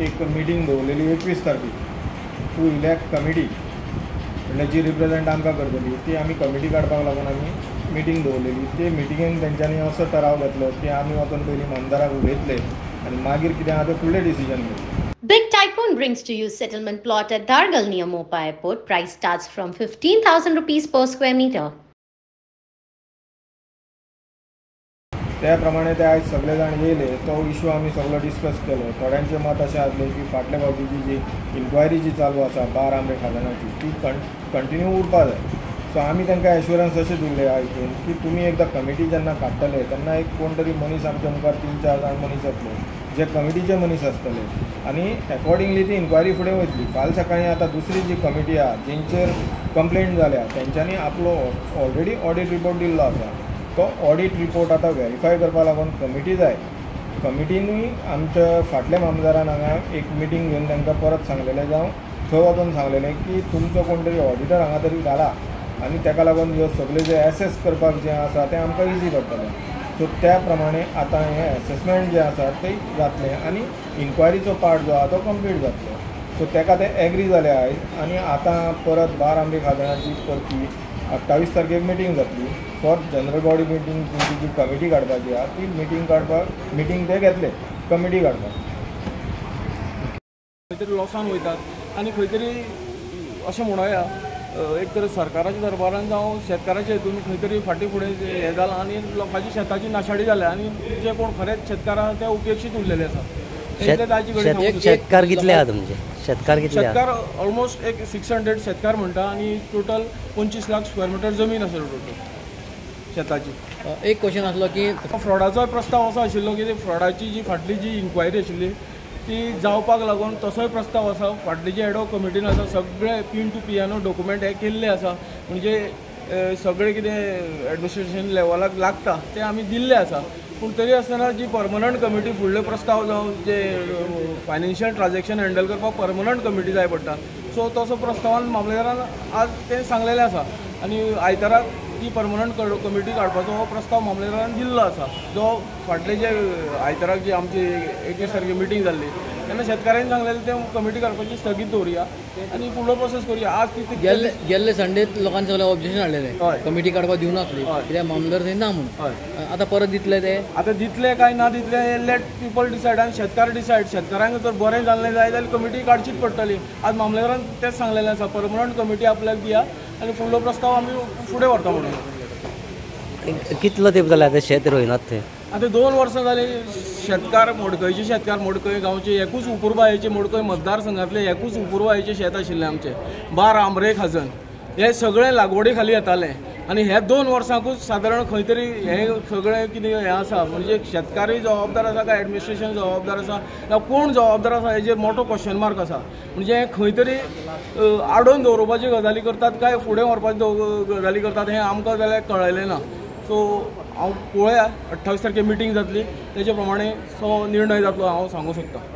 एक मिटींग दवरलेली 21 तारखेक to elect committee म्हणजे जी रिप्रेझेंट आमकां करतली ती आमी कमिटी काडपाक लागून आमी मिटींग दवरलेली। ते मिटिंगेक तेंच्यांनी असो ठराव घेतलो की आमी वचून पयलीं आमदाराक उलयतले आनी मागीर कितें आहा तें फुडलें डिसिजन घेतलें। Big Tycoon brings to you settlement plot at Dargal near Mopa Airport. Price starts from 15,000 rupees per square meter. त्या प्रमाणे ते आयज सगळे जाण येयले, तो इशू आमी सगळो डिस्कस केलो। थोड्यांचें मत अशें आसलें की फाटल्या फावटीची जी इन्क्वायरी जी चालू आसा बार आमरे खाजणाची ती कंटिन्यू उरपा जाय। सो आमी तांकां एश्युरन्स अशें दिल्ले आयकून की तुमी एकदां कमिटी जेन्ना काडटले तेन्ना एक कोण तरी मनीस आमच्या मुखार 3-4 जाण मनीस येतले जे कमिटीचे मनीस आसतले आनी अकॉर्डिंगली ती इन्क्वायरी फुडें वयतली। फाल्यां सकाळीं आतां दुसरी जी कमिटी आहा जेंचेर कंप्लेंट जाल्या तेंच्यांनी आपलो ऑलरेडी ऑडिट रिपोर्ट दिल्लो आसा। तो ऑडिट रिपोर्ट आतां व्हेरीफाय करपा लागून कमिटी जाय। कमिटीनूय आमच्या फाटल्या मामलेदारान हांगा एक मिटींग घेवन तांकां परत सांगलेलें जावं थंय वचून सांगलेलें की तुमचो कोण तरी ऑडिटर हांगा तरी घाला आनी ताका लागून ह्यो सगळे जे एसेस करपाक जें आसा तें आमकां इजी पडटलें। सो त्या प्रमाणे आतां हें एसेसमेंट जें आसा तें जातलें आनी इन्क्वायरीचो पार्ट जो आहा तो कंप्लीट जातलो। सो ताका ते एग्री जाले आयज आनी आतां परत बार आमरे खाजणाची परती 28 तारखेक मिटींग जातली फॉर जनरल बॉडी मिटींग। तुमची जी कमिटी काडपाची आहा ती मिटींग ते घेतले कमिटी काडपाक। खंय तरी लॉसान वयतात आनी खंय तरी अशें म्हणोया एक तर सरकाराच्या दरबारान जावं शेतकाराच्या हितून खंय तरी फाटीं फुडें हें जालां आनी लोकांची शेताची नाशाडी जाल्या आनी जे कोण खरेंच शेतकार आहा ते उपेक्षीत उरलेले आसा। शेतकार कितले आहा तुमचे? शेतकार ऑलमोस्ट एक 600 शेतकार म्हणटा आनी टोटल 25 लाख स्क्वेअर मिटर जमीन आसा टोटल शेताची। एक क्वेश्चन आसलो की फ्रॉडाचो प्रस्ताव असो आशिल्लो की फ्रॉडाची जी फाटली जी इन्क्वायरी आशिल्ली ती जावपाक लागून तसोय प्रस्ताव आसा। फाटली जी एडॉक कमिटीन आसा सगळे पिन टू पियानो डॉक्युमेंट हे केल्ले आसा म्हणजे सगळे कितें एडमिनिस्ट्रेशन लेवलाक लागता ते आमी दिल्ले आसा। पूण तरी आसतना जी परमनंट कमिटी फुडले प्रस्ताव जावं जे फायनान्शियल ट्रान्जॅक्शन हँडल करपाक परमनंट कमिटी जाय पडटा सो तसो प्रस्तावान मामलेदारान आज तें सांगलेलें आसा आनी आयताराक ती परमनंट कमिटी काडपाचो हो प्रस्ताव मामलेदारान दिल्लो आसा जो फाटले जे आयताराक जी आमची 21 तारखेक मिटींग जाल्ली तेन्ना शेतकाऱ्यांनी सांगलेलें तें कमिटी काडपाची स्थगीत दवरुया आनी फुडलो प्रोसेस करुया। आज ती गेल्ले संडेत लोकांनी सगळे ऑब्जेक्शन हाडलेलें कमिटी काडपाक दिवनासली कित्याक मामलेदार थंय ना म्हणून। आतां परत दितले ते आतां दितले काय ना दितले लेट पीपल डिसायड आनी शेतकार डिसायड। शेतकारांक तर बरें जाल्लें जाय जाल्यार कमिटी काडचीच पडटली। आज मामलेदारान तेंच सांगलेलें आसा परमनंट कमिटी आपल्याक दिया आनी फुडलो प्रस्ताव आमी फुडें व्हरता म्हणून। कितलो तेंप जाला आतां शेत रोयनात थंय? आतां 2 वर्सां जालीं शेतकार मडकयचे शेतकार मडकय गांवचे एकूच उपुरबायेचे मडकय मतदारसंघांतले एकूच उपुरबायेचे शेत आशिल्लें आमचें बार आमरे खाजन हे सगळें लागवडी खाली येतालें आनी हे 2 वर्सांकूच सादारण खंय तरी हे सगळें कितें हें आसा म्हणजे शेतकारूय जबाबदार आसा काय एडमिनिस्ट्रेशन जबाबदार आसा काय कोण जबाबदार आसा हेजेर मोठो क्वेश्चन मार्क आसा। म्हणजे खंय तरी आडोवन दवरपाच्यो गजाली करतात काय फुडें व्हरपाच्यो गजाली करतात हें आमकां जाल्यार कळयलें ना। सो हांव पळोवया 28 तारखेक मिटींग जातली तेजे प्रमाणे सो निर्णय जातलो हांव सांगूं शकता।